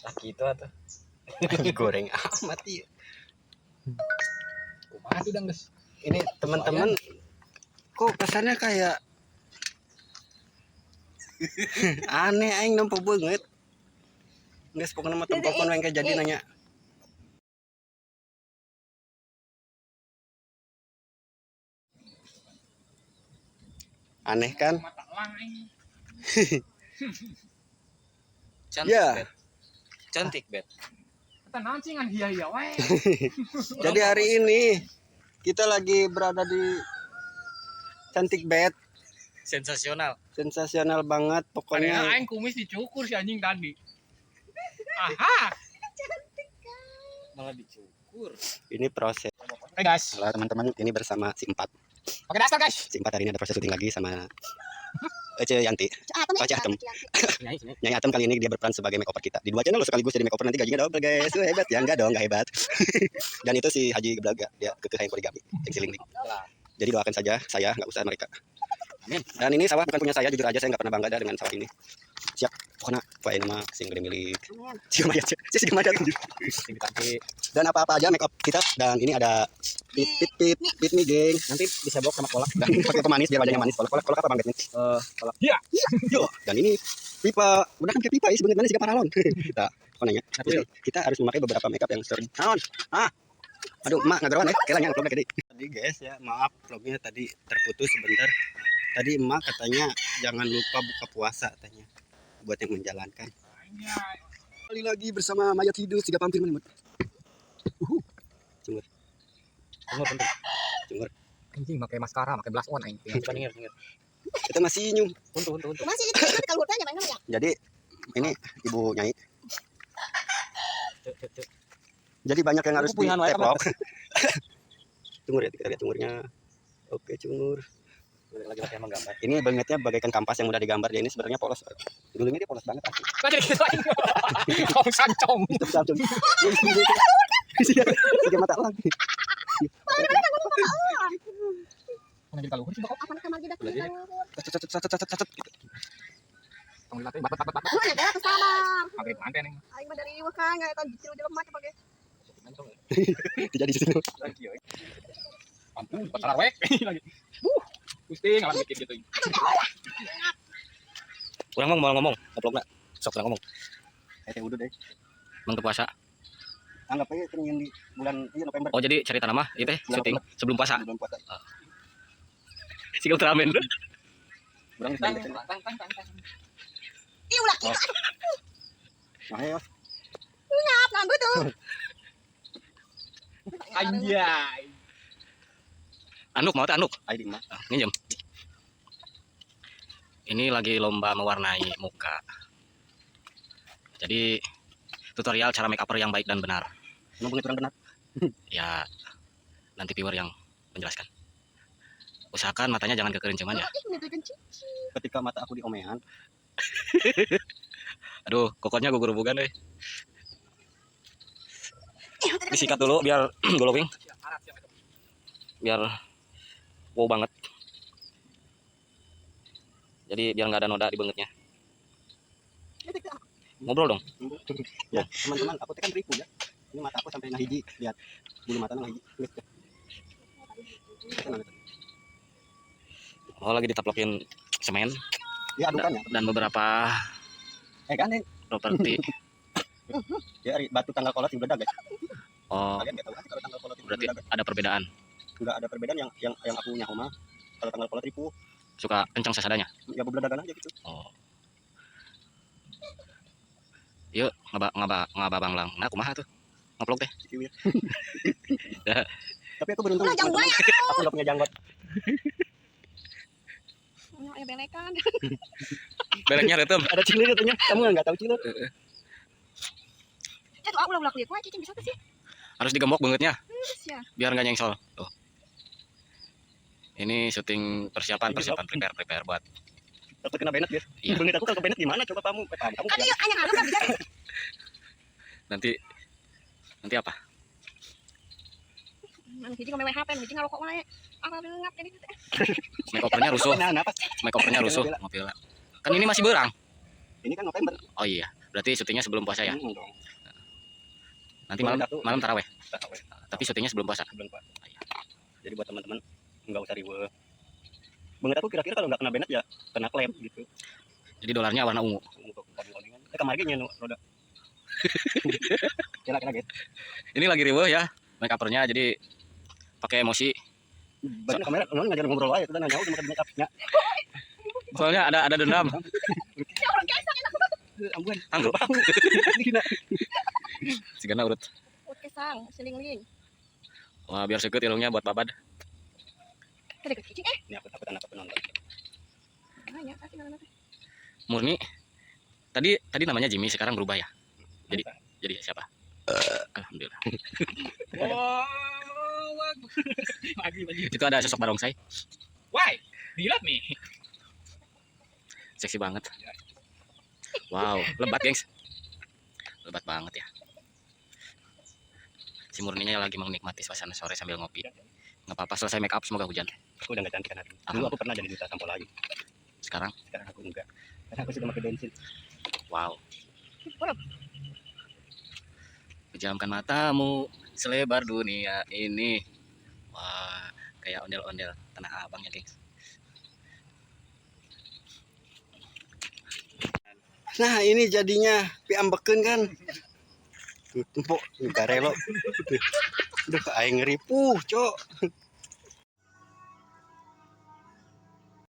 Laki itu atau goreng amat ya. kumaha tuh dang guys. Ini teman-teman kok kesannya kayak aneh aing nampak banget. Guys, pokoknya mah tempat kon yang jadi nanya. Aneh kan? Cantik Ya. bet. Cantik bet. Tenang sih ngan hiya wae. Jadi hari ini kita lagi berada di Cantik Bed. Sensasional. Sensasional banget Padahal pokoknya. aing kumis dicukur si anjing tadi. Aha. Malah dicukur. Ini proses. Oke guys. Halo teman-teman, ini bersama si Empat. Pakai daster guys. Si Empat hari ini ada proses syuting lagi sama Ece Yanti. Ece Atem. Nyai Atem kali ini dia berperan sebagai makeover kita. Di 2 channel sekaligus jadi makeover, nanti gajinya double guys. Wah, hebat ya? Enggak dong, enggak hebat. Dan itu si Haji Geblaga, dia kekeh yang poligami, yang siling. Jadi doakan saja saya, enggak usah mereka. Amin. Dan ini sawah bukan punya saya, jujur aja saya enggak pernah bangga dah dengan sawah ini. Siap. Pokoknya Pak ini mah sing gede milik. Siapa ya? Sing gede anjir. Sing cantik. Dan apa-apa aja make up kita, dan ini ada pit mie geng. Nanti disebok sama kolak. Dan pakai pemanis biar wajahnya manis. Kolak apa bang nih? Kolak. Iya. Yo, dan ini pipa, udah kan kayak pipa ya sebenarnya sih paralon. Kita pokoknya jadi kita harus memakai beberapa makeup yang sering. Aduh, emak ngageron ya, kelanya vlognya gede. Tadi guys ya, maaf vlognya tadi terputus sebentar. Tadi emak katanya jangan lupa buka puasa katanya buat yang menjalankan. Kembali lagi bersama Mayat Hidup Siga Pampir Menimut. Cungur. Tunggu bentar. Cungur. Anjing pakai maskara, pakai blush on aing. Bukan ingat. Kita masih nyum. Untuk. Masih itu kan kalau hurufnya banyak ya. Jadi ini Ibu Nyai. Cuk. Jadi banyak yang harus Aku punya di-tepok. Cungur ya, kita lihat cungurnya. Oke, cungur. Lagi pakai emang gambar. Ini bangetnya bagaikan kampas yang mudah digambar. Dia ini sebenarnya polos. Dulunya dia polos banget asli. Kan jadi gitu aing. Kau sancong. Itu sancung. Siga mata lagi. Mana jadi kalau sih bakal Apa kamar kita Lagi. Cacat. tong dilatih bat. Mana ada kesabar. Pakai pantai nih. Aing mah dari Wakang enggak tahu jero jelema pakai. Jadi di situ. Ampun, pacar wek lagi. Pusing alam mikir gitu. Kurang mau ngomong, ngobrol enggak? Sok kurang ngomong. Kayak udah deh. Mang puasa. Anggap aja yang di bulan November. Oh, jadi cerita nama itu syuting sebelum puasa. Bulan puasa. Siga Ultraman. Kurang Tang. Ih ulah kita. Nah, ya. Ngap nganggo tuh. Anjay. Anuk mau teh Anuk. ID mah. Minjem. Ini lagi lomba mewarnai muka. Jadi tutorial cara make up yang baik dan benar. Ngomongnya kurang benar. Ya nanti viewer yang menjelaskan. Usahakan matanya jangan kekerincingan ya. Ih menunjukkan cici. Ketika mata aku diomehan, Aduh, kokotnya gugur bugan deh. Disikat dulu biar glowing, biar wow banget. Jadi biar nggak ada noda di bengetnya. Ngobrol dong. ya teman-teman, aku tekan ribu ya. Ini mata aku sampai ngahiji, lihat bulu mata ngahiji. Oh, lagi ditaplokin semen Ya adukan ya. dan beberapa Kan nih, properti. ya batu tanggal kolot di Bledag guys. Oh, Kalian nggak tahu kan kalau tanggal kolot di berarti Bledag? ada perbedaan. Nggak ada perbedaan yang aku nyaho mah. Kalau tanggal kolot ribu, Suka kencang sesadanya. ya bebeledagan aja gitu. Oh. Yuk, ngaba bang lang. Nah, kumaha tuh? Ngeplok teh. Gitu ya. Tapi aku beruntung. Ulah janggut. Aku nggak punya janggot. Ya belekan. Bereknya retem. Ada cilir katanya. Kamu nggak tahu cilir? Cek aku ulah kuliah kuat cicing bisa tuh sih. Harus digembok bangetnya Terus ya. biar nggak nyengsol. Tuh. Ini syuting persiapan prepare buat. Takut kena benet ya. Iya. Benget aku kalau ke benet gimana? Coba kamu. Kamu. Kan yuk anya kalau bisa. Nanti apa? Nang hiji ngomel HP, hiji ngarokok wae. Apa ngap jadi. Make overnya rusuh. Nah, apa? Make overnya rusuh. Mobil. Kan ini masih berang. Ini kan November. Oh iya. Berarti syutingnya sebelum puasa ya? Dong. Nanti malam Satu. malam taraweh. Taraweh. Tapi syutingnya sebelum puasa. Sebelum puasa. Jadi buat teman-teman nggak usah riweuh. Banget aku kira-kira kalau nggak kena banned ya kena klaim gitu. Jadi dolarnya warna ungu. Untuk warning-warningan. Kemarin nya roda. Kira-kira guys. Ini lagi riweuh ya make upernya, jadi pakai emosi. Banyak kamera, non ngajar ngobrol aja, kita nanya sama make upnya. Soalnya ada dendam. Ya orang kesang enak. Ampun. Anggup. Dikina. Sigana urut. Ut kesang, seling-ling. Wah, biar sekut ilungnya buat babad. Tadi ke cicing Ini aku takut anak penonton. Banyak pasti mana teh. Murni. Tadi namanya Jimmy, sekarang berubah ya. Jadi siapa? Alhamdulillah. Wah, lagi. Itu ada sosok barongsai. Why? Dilihat nih. Seksi banget. Wow, lebat gengs. Lebat banget ya. Si Murninya lagi menikmati suasana sore sambil ngopi. Nggak apa-apa, selesai make up semoga hujan. Aku udah nggak cantik kan hari ini. Dulu aku pernah jadi duta sampo lagi. Sekarang, Sekarang aku enggak. Karena aku sudah pakai bensin. wow. Pejamkan matamu selebar dunia ini. Wah, kayak ondel-ondel Tanah Abang ya, gengs. Nah ini jadinya piambekeun kan. Tuh tumpuk garelo. Aduh aing ngeripuh, Cok.